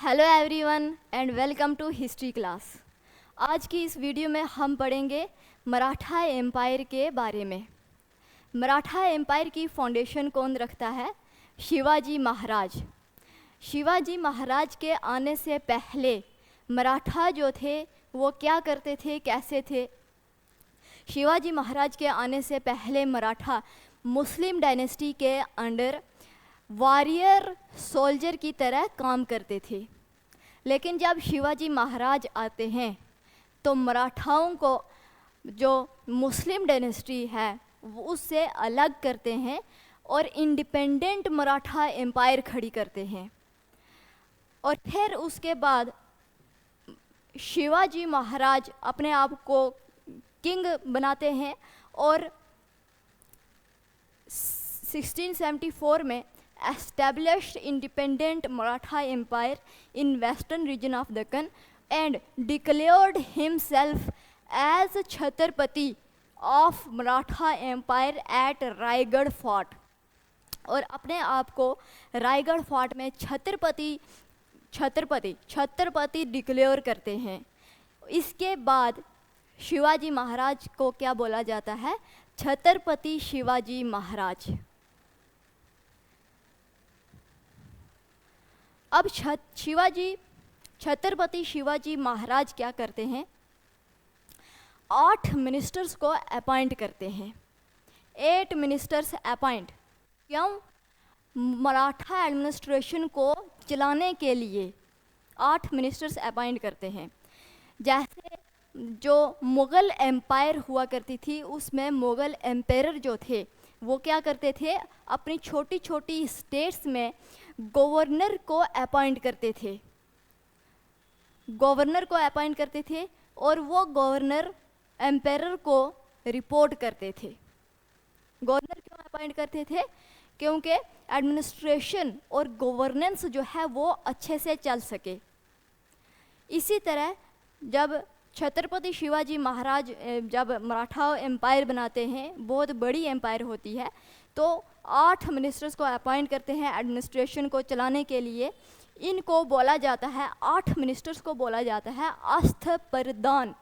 Hello everyone and welcome to history class. आज की इस वीडियो में हम पढ़ेंगे मराठा एम्पायर के बारे में। मराठा एम्पायर की फाउंडेशन कौन रखता है? शिवाजी महाराज। शिवाजी महाराज के आने से पहले मराठा जो थे वो क्या करते थे, कैसे थे? शिवाजी महाराज के आने से पहले मराठा मुस्लिम डायनेस्टी के अंडर वॉरियर सोल्जर की तरह काम करते थे। लेकिन जब शिवाजी महाराज आते हैं तो मराठाओं को जो मुस्लिम डायनेस्टी है वो उससे अलग करते हैं और इंडिपेंडेंट मराठा एम्पायर खड़ी करते हैं। और फिर उसके बाद शिवाजी महाराज अपने आप को किंग बनाते हैं और 1674 में established independent Maratha Empire in western region of Deccan and declared himself as Chhatrapati of Maratha Empire at Raigarh fort. और अपने आप को रायगढ़ फोर्ट में छत्रपति डिक्लेयर करते हैं। इसके बाद शिवाजी महाराज को क्या बोला जाता है? छत्रपति शिवाजी महाराज। अब छत्रपति शिवाजी महाराज क्या करते हैं? 8 मिनिस्टर्स को अपॉइंट करते हैं। 8 मिनिस्टर्स अपॉइंट क्यों? मराठा एडमिनिस्ट्रेशन को चलाने के लिए 8 मिनिस्टर्स अपॉइंट करते हैं। जैसे जो मुग़ल एम्पायर हुआ करती थी उसमें मुग़ल एम्पायर जो थे वो क्या करते थे? अपनी छोटी छोटी स्टेट्स में गवर्नर को अपॉइंट करते थे। और वो गवर्नर एम्पायर को रिपोर्ट करते थे। गवर्नर क्यों अपॉइंट करते थे? क्योंकि एडमिनिस्ट्रेशन और गवर्नेंस जो है वो अच्छे से चल सके। इसी तरह जब छत्रपति शिवाजी महाराज जब मराठा एम्पायर बनाते हैं, बहुत बड़ी एम्पायर होती है, तो 8 मिनिस्टर्स को अपॉइंट करते हैं एडमिनिस्ट्रेशन को चलाने के लिए। इनको बोला जाता है, 8 मिनिस्टर्स को बोला जाता है अस्थप्रधान।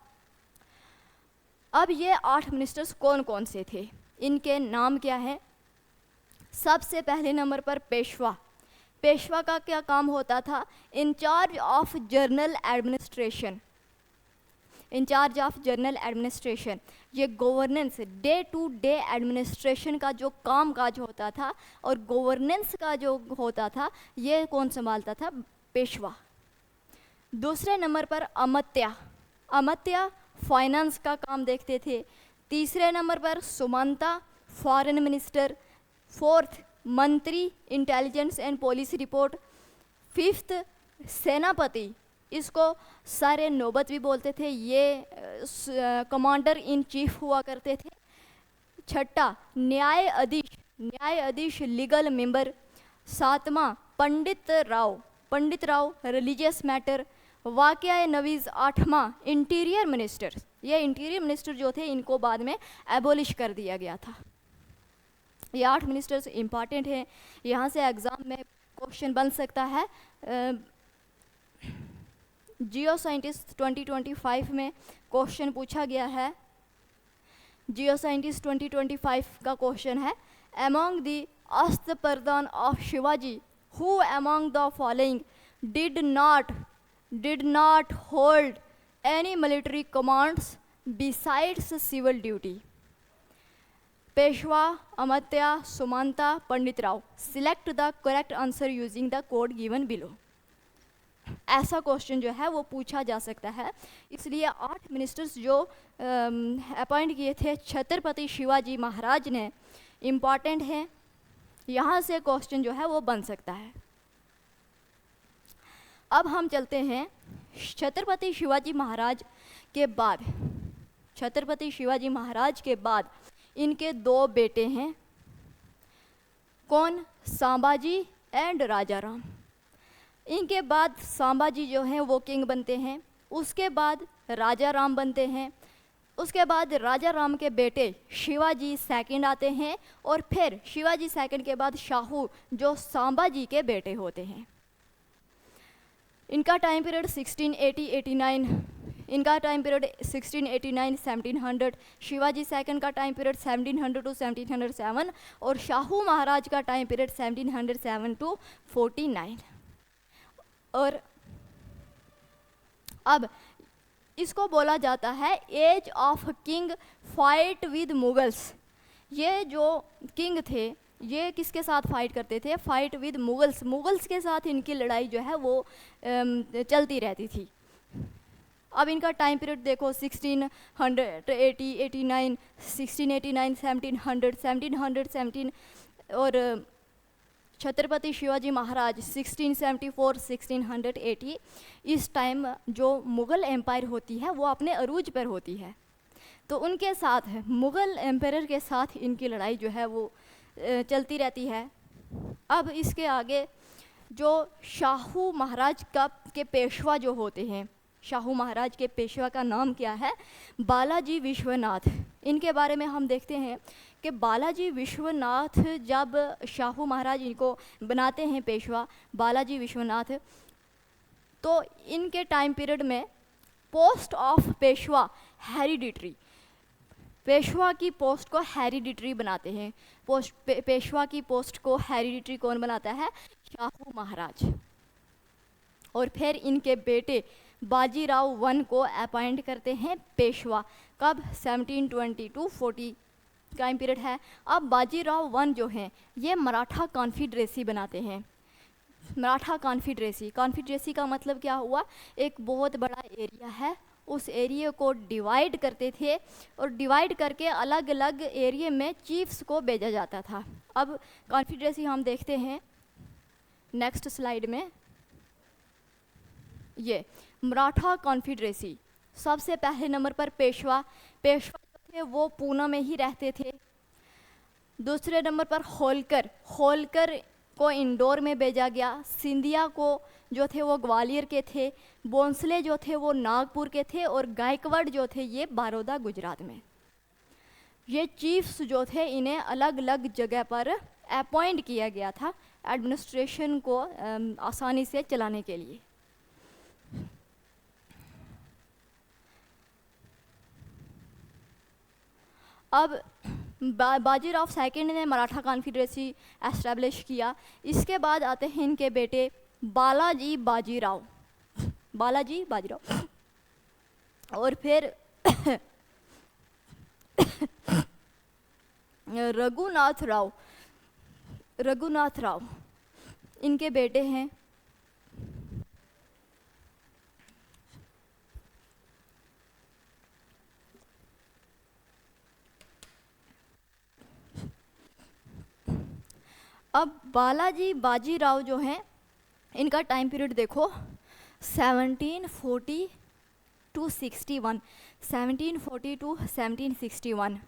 अब ये 8 मिनिस्टर्स कौन कौन से थे, इनके नाम क्या है? सबसे पहले नंबर पर पेशवा। पेशवा का क्या काम होता था? In charge of general administration. ये governance, day to day administration का जो काम काज होता था और गवर्नेंस का जो होता था ये कौन संभालता था? पेशवा। दूसरे नंबर पर अमात्या फाइनेंस का काम देखते थे। तीसरे नंबर पर सुमंता फॉरेन मिनिस्टर। 4th मंत्री intelligence and policy report. 5th सेनापति, इसको सारे नौबत भी बोलते थे, ये कमांडर इन चीफ हुआ करते थे। 6ठा न्यायाधीश लीगल मेंबर। 7वां पंडित राव रिलीजियस मैटर। वाक़या नवीज़ 8वां इंटीरियर मिनिस्टर। ये इंटीरियर मिनिस्टर जो थे इनको बाद में एबोलिश कर दिया गया था। ये 8 मिनिस्टर्स इम्पॉर्टेंट हैं, यहाँ से एग्ज़ाम में क्वेश्चन बन सकता है। जियो साइंटिस्ट 2025 में क्वेश्चन पूछा गया है। जियो साइंटिस्ट 2025 का क्वेश्चन है, among the Ashtapradhan of Shivaji who among the following did not hold any military commands besides civil duty? Peshwa, Amatya, Sumanta, Pandit Rao. Select the correct answer using the code given below. ऐसा क्वेश्चन जो है वो पूछा जा सकता है। इसलिए 8 मिनिस्टर्स जो अपॉइंट किए थे छत्रपति शिवाजी महाराज ने, इम्पॉर्टेंट हैं, यहाँ से क्वेश्चन जो है वो बन सकता है। अब हम चलते हैं छत्रपति शिवाजी महाराज के बाद इनके 2 बेटे हैं। कौन? संभाजी एंड राजाराम। इनके बाद संभाजी जो हैं वो किंग बनते हैं, उसके बाद राजा राम बनते हैं, उसके बाद राजा राम के बेटे शिवाजी सेकंड आते हैं और फिर शिवाजी सेकंड के बाद शाहू जो संभाजी के बेटे होते हैं। इनका टाइम पीरियड 1680-89, इनका टाइम पीरियड 1689-1700, शिवाजी सेकंड का टाइम पीरियड 1700 टू 1707 और शाहू महाराज का टाइम पीरियड 1707 टू 49। और अब इसको बोला जाता है age of king fight with Mughals. ये जो किंग थे ये किसके साथ फाइट करते थे? फाइट विद मुगल्स, मुगल्स के साथ इनकी लड़ाई जो है वो चलती रहती थी। अब इनका टाइम पीरियड देखो 1680, 89, 1689, 1700, 1717 और छत्रपति शिवाजी महाराज 1674, 1680। इस टाइम जो मुग़ल एम्पायर होती है वो अपने अरूज पर होती है, तो उनके साथ मुग़ल एम्पायर के साथ इनकी लड़ाई जो है वो चलती रहती है। अब इसके आगे जो शाहू महाराज के पेशवा जो होते हैं, शाहू महाराज के पेशवा का नाम क्या है? बालाजी विश्वनाथ। इनके बारे में हम देखते हैं कि बालाजी विश्वनाथ जब शाहू महाराज इनको बनाते हैं पेशवा बालाजी विश्वनाथ, तो इनके टाइम पीरियड में post of Peshwa hereditary, Peshwa की पोस्ट को हेरिडिटरी बनाते हैं। पेशवा की पोस्ट को हेरिडिटरी कौन बनाता है? शाहू महाराज। और फिर इनके बेटे बाजीराव वन को अपॉइंट करते हैं पेशवा। कब? 1720 टू 40 टाइम पीरियड है। अब बाजीराव वन जो हैं ये मराठा कॉन्फिडरेसी बनाते हैं। मराठा कॉन्फिडरेसी का मतलब क्या हुआ? एक बहुत बड़ा एरिया है, उस एरिया को डिवाइड करते थे और डिवाइड करके अलग अलग एरिया में चीफ्स को भेजा जाता था। अब कॉन्फिडरेसी हम देखते हैं नेक्स्ट स्लाइड में। ये मराठा कॉन्फिडरेसी, सबसे पहले नंबर पर पेशवा जो थे वो पूना में ही रहते थे। दूसरे नंबर पर होलकर को इंदौर में भेजा गया। सिंधिया को जो थे वो ग्वालियर के थे। बोंसले जो थे वो नागपुर के थे और गायकवाड़ जो थे ये बड़ौदा गुजरात में। ये चीफ्स जो थे इन्हें अलग अलग जगह पर अपॉइंट किया गया था एडमिनिस्ट्रेशन को आसानी से चलाने के लिए। अब बाजीराव सेकंड ने मराठा कॉन्फिडरेसी एस्टेब्लिश किया। इसके बाद आते हैं इनके बेटे बालाजी बाजीराव और फिर रघुनाथ राव इनके बेटे हैं। अब बालाजी बाजीराव जो हैं इनका टाइम पीरियड देखो 1740 टू 61, 1740 टू 1761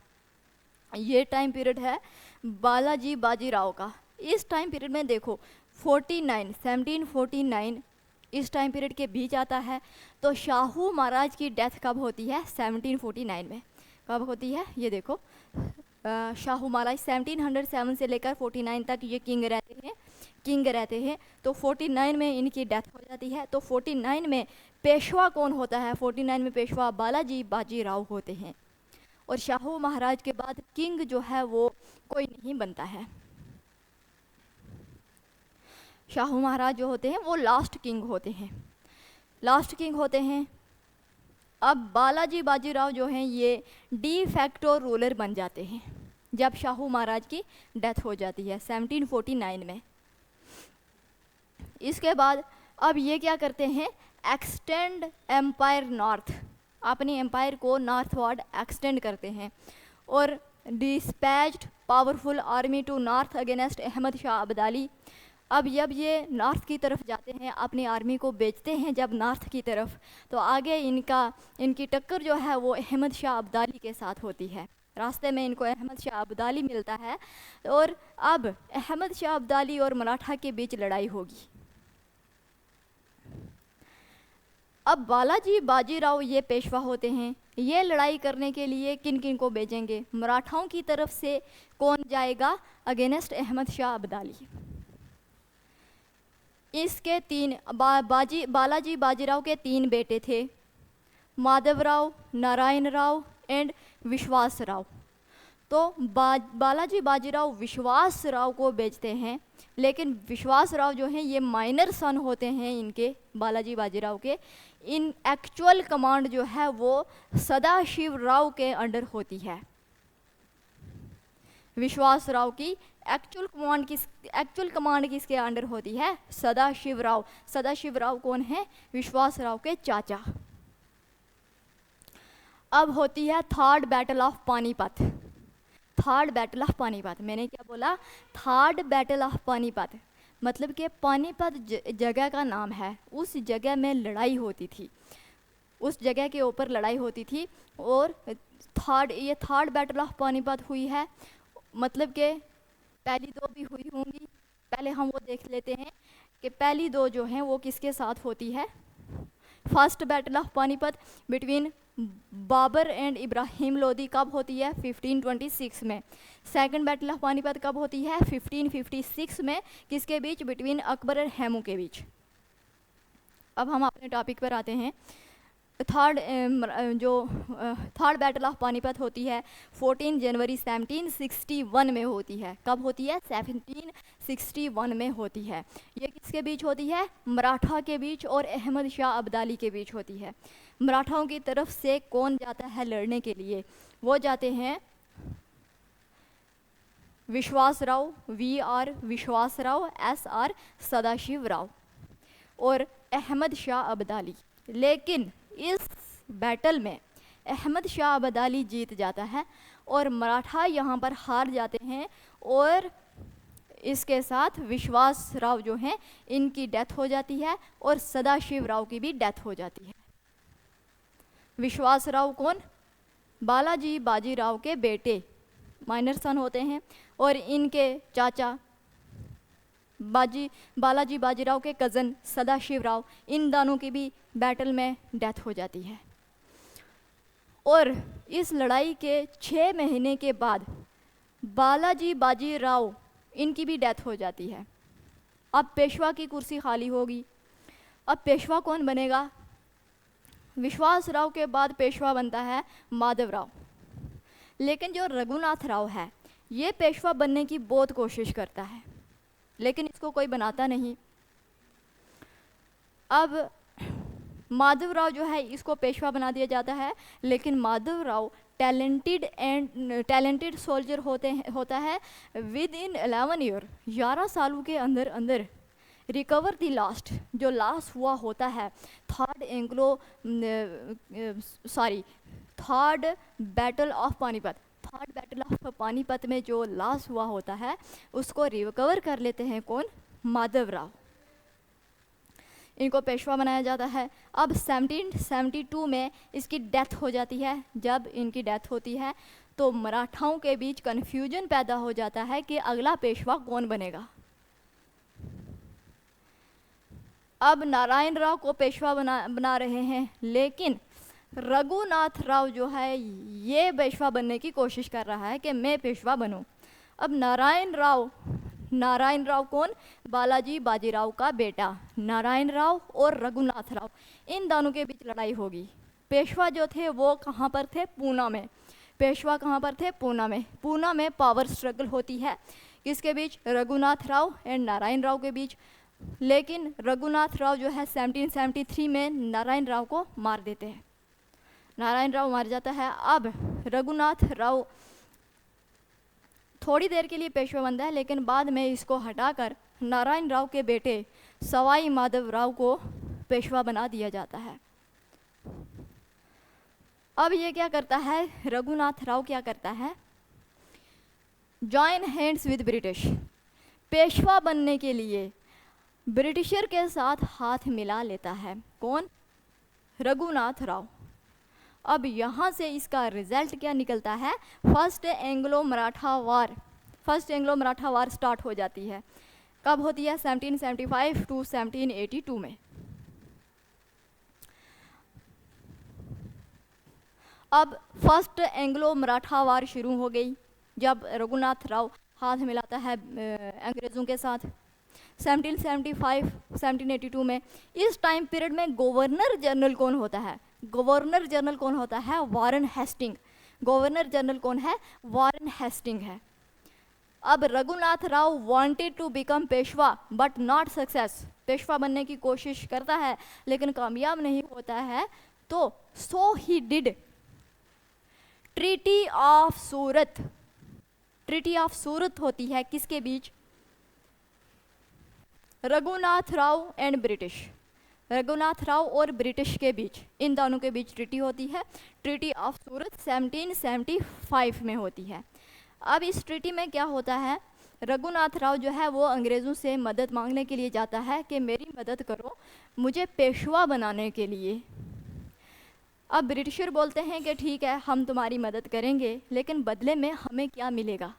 ये टाइम पीरियड है बालाजी बाजीराव का। इस टाइम पीरियड में देखो 1749 इस टाइम पीरियड के बीच आता है। तो शाहू महाराज की डेथ कब होती है? 1749 में। कब होती है? ये देखो शाहू महाराज 1707 से लेकर 49 तक ये किंग रहते हैं। तो 49 में इनकी डेथ हो जाती है। तो 49 में पेशवा कौन होता है? 49 में पेशवा बालाजी बाजीराव होते हैं। और शाहू महाराज के बाद किंग जो है वो कोई नहीं बनता है। शाहू महाराज जो होते हैं वो लास्ट किंग होते हैं। अब बालाजी बाजीराव जो हैं ये डी फैक्टो रूलर बन जाते हैं जब शाहू महाराज की डेथ हो जाती है 1749 में। इसके बाद अब ये क्या करते हैं? एक्सटेंड एम्पायर नॉर्थ, अपनी एम्पायर को नॉर्थवर्ड एक्सटेंड करते हैं और dispatched powerful army to north against Ahmad Shah Abdali. अब जब ये नॉर्थ की तरफ जाते हैं अपनी आर्मी को भेजते हैं जब नॉर्थ की तरफ, तो आगे इनकी टक्कर जो है वो अहमद शाह अब्दाली के साथ होती है। रास्ते में इनको अहमद शाह अब्दाली मिलता है और अब अहमद शाह अब्दाली और मराठा के बीच लड़ाई होगी। अब बालाजी बाजीराव ये पेशवा होते हैं। ये लड़ाई करने के लिए किन किन को भेजेंगे? मराठाओं की तरफ से कौन जाएगा अगेंस्ट अहमद शाह अब्दाली? इसके बालाजी बाजीराव के 3 बेटे थे, माधवराव, नारायण राव एंड विश्वास राव। तो बालाजी बाजीराव विश्वास राव को बेचते हैं, लेकिन विश्वास राव जो हैं ये माइनर सन होते हैं इनके, बालाजी बाजीराव के। इन एक्चुअल कमांड जो है वो सदाशिव राव के अंडर होती है। विश्वास राव की एक्चुअल कमांड किसके अंडर होती है? सदाशिव राव। सदाशिव राव कौन है? विश्वास राव के चाचा। अब होती है third battle of Panipat. Third battle of Panipat, मैंने क्या बोला? थर्ड बैटल ऑफ पानीपत, मतलब कि पानीपत जगह का नाम है। उस जगह में लड़ाई होती थी, उस जगह के ऊपर लड़ाई होती थी। और ये थर्ड बैटल ऑफ पानीपत हुई है, मतलब कि पहली 2 भी हुई होंगी। पहले हम वो देख लेते हैं कि पहली 2 जो हैं वो किसके साथ होती है। First battle of Panipat between Babur and Ibrahim Lodi कब होती है? 1526 में। सेकंड बैटल ऑफ पानीपत कब होती है? 1556 में। किसके बीच? बिटवीन अकबर और हैमू के बीच। अब हम अपने टॉपिक पर आते हैं। थर्ड बैटल ऑफ पानीपत होती है 14 जनवरी 1761 में होती है। कब होती है? 1761 में होती है। ये किसके बीच होती है? मराठा के बीच और अहमद शाह अब्दाली के बीच होती है। मराठाओं की तरफ से कौन जाता है लड़ने के लिए? वो जाते हैं विश्वास राव, VR विश्वास राव, SR सदाशिव राव और अहमद शाह अब्दाली। लेकिन इस बैटल में अहमद शाह अब्दाली जीत जाता है और मराठा यहाँ पर हार जाते हैं, और इसके साथ विश्वास राव जो हैं इनकी डेथ हो जाती है और सदाशिव राव की भी डेथ हो जाती है। विश्वास राव कौन? बालाजी बाजीराव के बेटे, माइनर सन होते हैं, और इनके चाचा बालाजी बाजीराव के कज़न सदाशिव राव, इन दोनों की भी बैटल में डेथ हो जाती है। और इस लड़ाई के 6 महीने के बाद बालाजी बाजीराव इनकी भी डेथ हो जाती है। अब पेशवा की कुर्सी खाली होगी। अब पेशवा कौन बनेगा? विश्वास राव के बाद पेशवा बनता है माधव राव। लेकिन जो रघुनाथ राव है ये पेशवा बनने की बहुत कोशिश करता है, लेकिन इसको कोई बनाता नहीं। अब माधव राव जो है इसको पेशवा बना दिया जाता है, लेकिन माधव राव टैलेंटेड सोल्जर होता है। विद इन 11 ईयर, 11 सालों के अंदर अंदर रिकवर द लास्ट, जो लास्ट हुआ होता है third battle of Panipat. Third battle of Panipat में जो लास्ट हुआ होता है उसको रिकवर कर लेते हैं कौन? माधव राव। इनको पेशवा बनाया जाता है। अब 1772 में इसकी डेथ हो जाती है। जब इनकी डेथ होती है तो मराठाओं के बीच कन्फ्यूजन पैदा हो जाता है कि अगला पेशवा कौन बनेगा। अब नारायण राव को पेशवा बना रहे हैं, लेकिन रघुनाथ राव जो है ये पेशवा बनने की कोशिश कर रहा है कि मैं पेशवा बनूं। अब नारायण राव कौन? बालाजी बाजीराव का बेटा नारायण राव और रघुनाथ राव, इन दोनों के बीच लड़ाई होगी। पेशवा जो थे वो कहाँ पर थे? पूना में। पेशवा कहाँ पर थे? पूना में। पूना में पावर स्ट्रगल होती है किसके बीच? रघुनाथ राव एंड नारायण राव के बीच। लेकिन रघुनाथ राव जो है 1773 में नारायण राव को मार देते हैं। नारायण राव मार जाता है। अब रघुनाथ राव थोड़ी देर के लिए पेशवा बनता है, लेकिन बाद में इसको हटाकर नारायण राव के बेटे सवाई माधव राव को पेशवा बना दिया जाता है। अब ये क्या करता है? रघुनाथ राव क्या करता है? Join hands with British. Peshwa बनने के लिए ब्रिटिशर के साथ हाथ मिला लेता है। कौन? रघुनाथ राव। अब यहाँ से इसका रिजल्ट क्या निकलता है? फर्स्ट एंग्लो मराठा वार स्टार्ट हो जाती है। कब होती है? 1775 टू 1782 में। अब फर्स्ट एंग्लो मराठा वार शुरू हो गई जब रघुनाथ राव हाथ मिलाता है अंग्रेज़ों के साथ। 1775 1782 में। इस टाइम पीरियड में गवर्नर जनरल कौन होता है? गवर्नर जनरल कौन होता है? वारन हेस्टिंग। गवर्नर जनरल कौन है? वारन हेस्टिंग है। अब Raghunath Rao wanted to become Peshwa but not success. Peshwa बनने की कोशिश करता है लेकिन कामयाब नहीं होता है, तो so he did treaty of Surat. Treaty of Surat होती है किसके बीच? Raghunath Rao and British. रघुनाथ राव और ब्रिटिश के बीच, इन दोनों के बीच ट्रीटी होती है। ट्रीटी ऑफ सूरत 1775 में होती है। अब इस ट्रीटी में क्या होता है? रघुनाथ राव जो है वो अंग्रेज़ों से मदद मांगने के लिए जाता है कि मेरी मदद करो मुझे पेशवा बनाने के लिए। अब ब्रिटिशर बोलते हैं कि ठीक है हम तुम्हारी मदद करेंगे, लेकिन बदले में हमें क्या मिलेगा?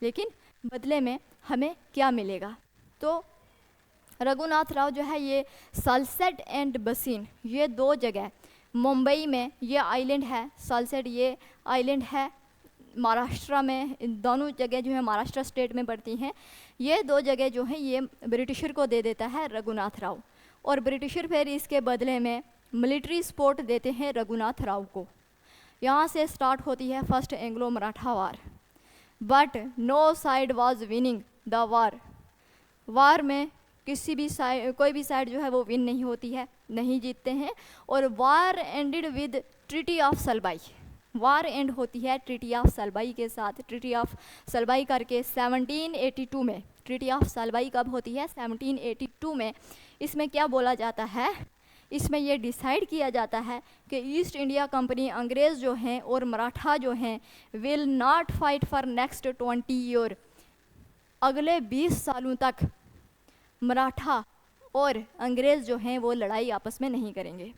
लेकिन बदले में हमें क्या मिलेगा? तो रघुनाथ राव जो है ये सलसेट एंड बसीन, ये दो जगह मुंबई में, ये आइलैंड है सलसेट, ये आइलैंड है महाराष्ट्र में, इन दोनों जगह जो है महाराष्ट्र स्टेट में पड़ती हैं। ये दो जगह जो है ये ब्रिटिशर को दे देता है रघुनाथ राव, और ब्रिटिशर फिर इसके बदले में मिलिट्री सपोर्ट देते हैं रघुनाथ राव को। यहाँ से स्टार्ट होती है first Anglo Maratha war. But no side was winning the war. War में किसी भी साइड, कोई भी साइड जो है वो विन नहीं होती है, नहीं जीतते हैं। और war ended with treaty of Salbai. War end होती है ट्रीटी ऑफ सलबाई के साथ। ट्रीटी ऑफ सलबाई करके 1782 में, ट्रीटी ऑफ सलबाई कब होती है? 1782 में। इसमें क्या बोला जाता है? इसमें यह डिसाइड किया जाता है कि ईस्ट इंडिया कंपनी अंग्रेज़ जो हैं और मराठा जो हैं will not fight for next 20 year. अगले 20 सालों तक मराठा और अंग्रेज़ जो हैं वो लड़ाई आपस में नहीं करेंगे।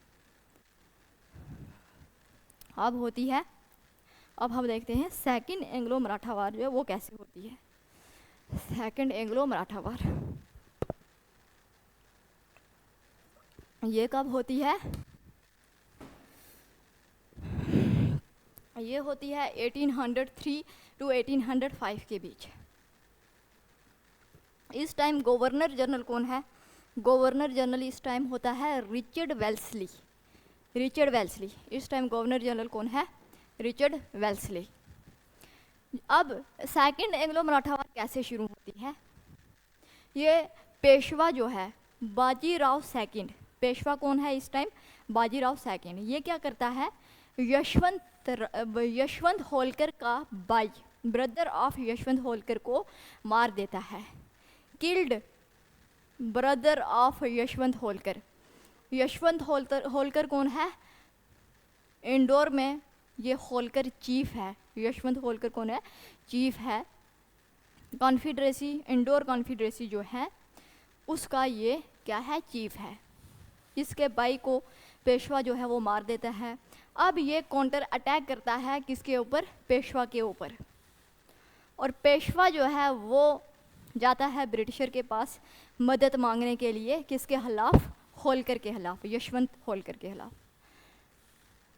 अब होती है, अब हम देखते हैं सेकंड एंग्लो मराठा वार जो है वो कैसे होती है। सेकंड एंग्लो मराठा वार ये कब होती है? ये होती है 1803 टू 1805 के बीच। इस टाइम गवर्नर जनरल कौन है? गवर्नर जनरल इस टाइम होता है रिचर्ड वेल्सली। रिचर्ड वेल्सली इस टाइम गवर्नर जनरल कौन है? Richard Wellesley. अब सेकंड एंग्लो मराठा वार कैसे शुरू होती है? ये पेशवा जो है बाजीराव सेकंड, पेशवा कौन है इस टाइम? बाजीराव सेकंड। ये क्या करता है? यशवंत होलकर का भाई, ब्रदर ऑफ यशवंत होलकर को मार देता है। Killed brother of Yashwant Holkar. Yashwant Holkar कौन है? इंदौर में ये होलकर चीफ है। यशवंत होलकर कौन है? चीफ है। कॉन्फिडरेसी, इंदौर कॉन्फिडरेसी जो है उसका ये क्या है? चीफ है। इसके भाई को पेशवा जो है वो मार देता है। अब ये काउंटर अटैक करता है किसके ऊपर? पेशवा के ऊपर। और पेशवा जो है वो जाता है ब्रिटिशर के पास मदद मांगने के लिए, किसके खिलाफ? होलकर के खिलाफ, यशवंत होलकर के खिलाफ।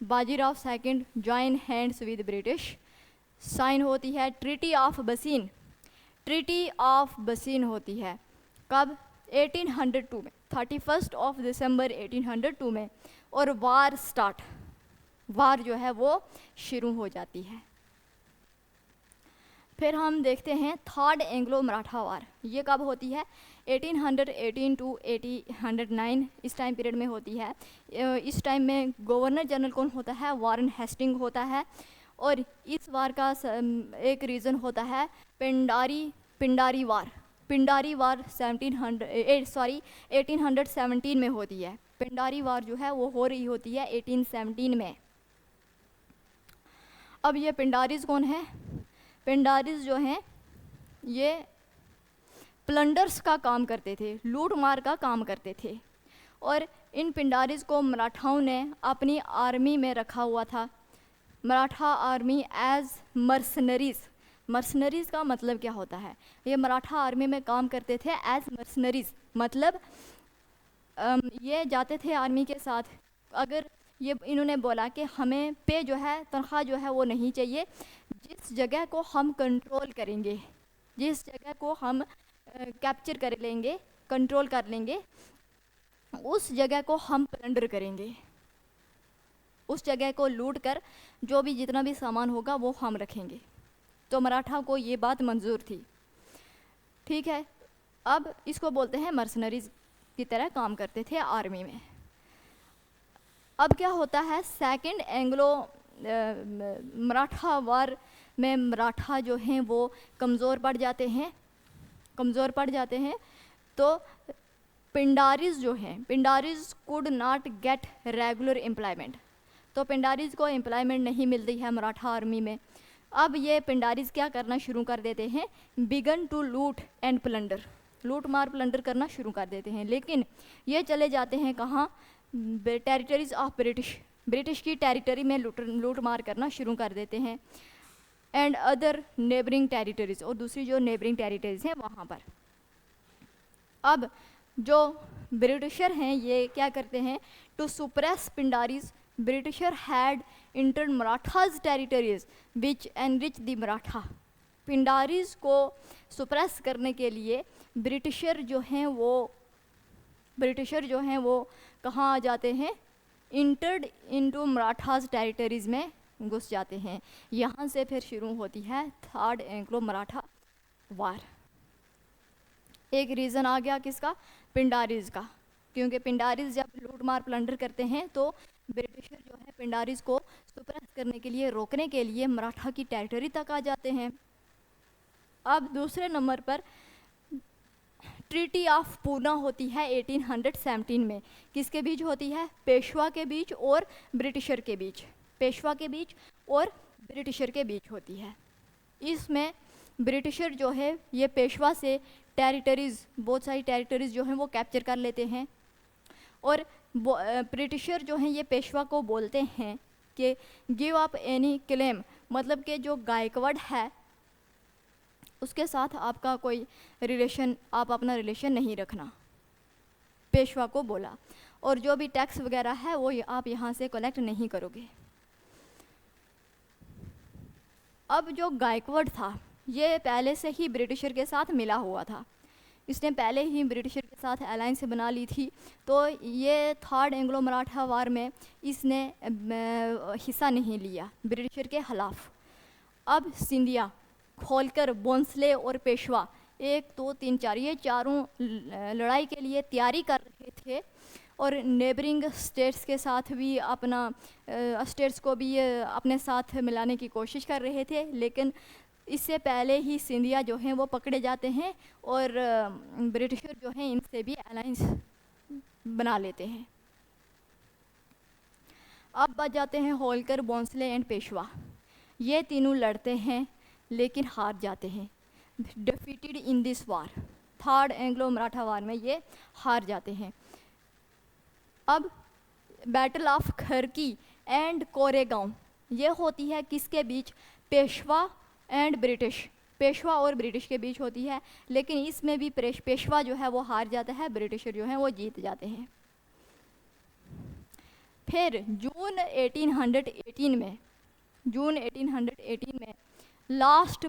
Bajirao second join hands with British. Sign होती है treaty of Bassein. Treaty of Bassein होती है कब? 1802 में, 31 दिसंबर 1802 में। और वार स्टार्ट, वार जो है वो शुरू हो जाती है। फिर हम देखते हैं थर्ड एंग्लो मराठा वार। ये कब होती है? 1818 टू 1809 इस टाइम पीरियड में होती है। इस टाइम में गवर्नर जनरल कौन होता है? वारन हेस्टिंग होता है। और इस वार का एक रीज़न होता है पिंडारी वार। पिंडारी वार 1817 में होती है। पिंडारी वार जो है वो हो रही होती है 1817 में। अब ये पिंडारीज कौन है? पिंडारीज जो हैं ये प्लंडर्स का काम करते थे, लूट मार का काम करते थे। और इन पिंडारीज को मराठाओं ने अपनी आर्मी में रखा हुआ था। Maratha army as mercenaries. Mercenaries का मतलब क्या होता है? ये मराठा आर्मी में काम करते थे एज मर्सनरीज, मतलब ये जाते थे आर्मी के साथ। अगर ये इन्होंने बोला कि हमें पे जो है, तनख्वाह जो है वो नहीं चाहिए, जिस जगह को हम कंट्रोल करेंगे, जिस जगह को हम कैप्चर कर लेंगे, कंट्रोल कर लेंगे, उस जगह को हम प्लंडर करेंगे, उस जगह को लूट कर जो भी जितना भी सामान होगा वो हम रखेंगे। तो मराठा को ये बात मंजूर थी। ठीक है, अब इसको बोलते हैं मर्सनरीज की तरह काम करते थे आर्मी में। अब क्या होता है, सेकंड एंग्लो मराठा वार में मराठा जो हैं वो कमज़ोर पड़ जाते हैं, कमज़ोर पड़ जाते हैं। तो पिंडारीज जो हैं, Pindaris could not get regular employment, तो पिंडारीज को एम्प्लॉयमेंट नहीं मिलती है मराठा आर्मी में। अब ये पिंडारीज क्या करना शुरू कर देते हैं, begin to loot and plunder, लूट मार प्लंडर करना शुरू कर देते हैं। लेकिन ये चले जाते हैं कहाँ, टेरिटरीज ऑफ ब्रिटिश, ब्रिटिश की टेरिटरी में लूट मार करना शुरू कर देते हैं, एंड अदर नेबरिंग टेरिटरीज, और दूसरी जो नेबरिंग टेरिटरीज हैं वहाँ पर। अब जो ब्रिटिशर हैं ये क्या करते हैं, to suppress Pindaris, Britisher had entered Marathas territories which enrich the Maratha. Pindaris को सुप्रेस करने के लिए ब्रिटिशर जो हैं वो कहाँ आ जाते हैं, इंटर्ड इनटू मराठाज टेरिटरीज में घुस जाते हैं। यहाँ से फिर शुरू होती है थर्ड एंग्लो मराठा वार। एक रीज़न आ गया किसका, पिंडारीज का, क्योंकि पिंडारीज जब लूट मार प्लंडर करते हैं तो ब्रिटिशर जो है पिंडारीज को सुप्रेस करने के लिए, रोकने के लिए मराठा की टेरिटरी तक आ जाते हैं। अब दूसरे नंबर पर ट्रीटी ऑफ पूना होती है 1817 में। किसके बीच होती है, पेशवा के बीच और ब्रिटिशर के बीच, पेशवा के बीच और ब्रिटिशर के बीच होती है। इसमें ब्रिटिशर जो है ये पेशवा से टेरिटरीज़, बहुत सारी टेरिटरीज़ जो हैं वो कैप्चर कर लेते हैं, और ब्रिटिशर जो हैं ये पेशवा को बोलते हैं कि गिव अप एनी क्लेम, मतलब कि जो गायकवाड़ है उसके साथ आपका कोई रिलेशन, आप अपना रिलेशन नहीं रखना, पेशवा को बोला, और जो भी टैक्स वगैरह है वो आप यहाँ से कलेक्ट नहीं करोगे। अब जो गायकवाड़ था ये पहले से ही ब्रिटिशर के साथ मिला हुआ था, इसने पहले ही ब्रिटिशर के साथ अलायंस बना ली थी, तो ये थर्ड एंग्लो मराठा वार में इसने हिस्सा नहीं लिया ब्रिटिशर के खिलाफ। अब सिंधिया, खोलकर, बोंसले और पेशवा 1, 2, 3, 4 ये चारों लड़ाई के लिए तैयारी कर रहे थे, और नेबरिंग स्टेट्स के साथ भी अपना स्टेट्स को भी अपने साथ मिलाने की कोशिश कर रहे थे। लेकिन इससे पहले ही सिंधिया जो हैं वो पकड़े जाते हैं, और ब्रिटिशर जो हैं इनसे भी अलायंस बना लेते हैं। अब बच जाते हैं होलकर, बोंसले एंड पेशवा। ये तीनों लड़ते हैं लेकिन हार जाते हैं, defeated in this war, third Anglo Maratha war में ये हार जाते हैं। अब battle of Khadki and Koregaon ये होती है किसके बीच, पेशवा एंड ब्रिटिश, पेशवा और ब्रिटिश के बीच होती है, लेकिन इसमें भी पेशवा जो है वो हार जाता है, ब्रिटिशर जो है वो जीत जाते हैं। फिर जून 1818 में लास्ट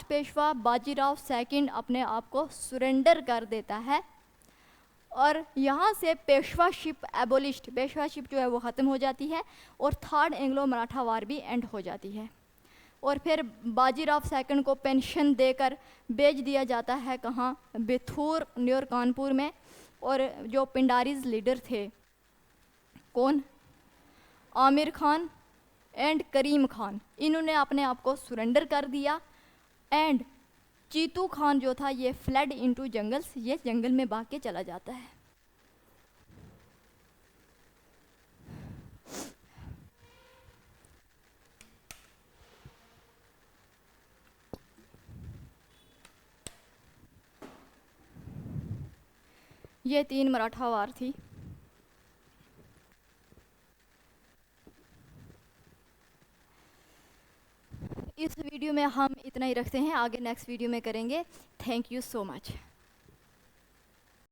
पेशवा बाजीराव सेकंड अपने आप को सरेंडर कर देता है, और यहाँ से पेशवाशिप एबोलिश्ड, पेशवाशिप जो है वो ख़त्म हो जाती है, और थर्ड एंग्लो मराठा वार भी एंड हो जाती है। और फिर बाजीराव सेकंड को पेंशन देकर भेज दिया जाता है कहाँ, बिथूर न्यूर कानपुर में। और जो पिंडारीज लीडर थे, कौन, आमिर खान एंड करीम खान, इन्होंने अपने आप को सरेंडर कर दिया, एंड चीतू खान जो था ये फ्लड इनटू जंगल्स, ये जंगल में भाग के चला जाता है। ये 3 मराठा वार थी। इस वीडियो में हम इतना ही रखते हैं, आगे नेक्स्ट वीडियो में करेंगे। Thank you so much.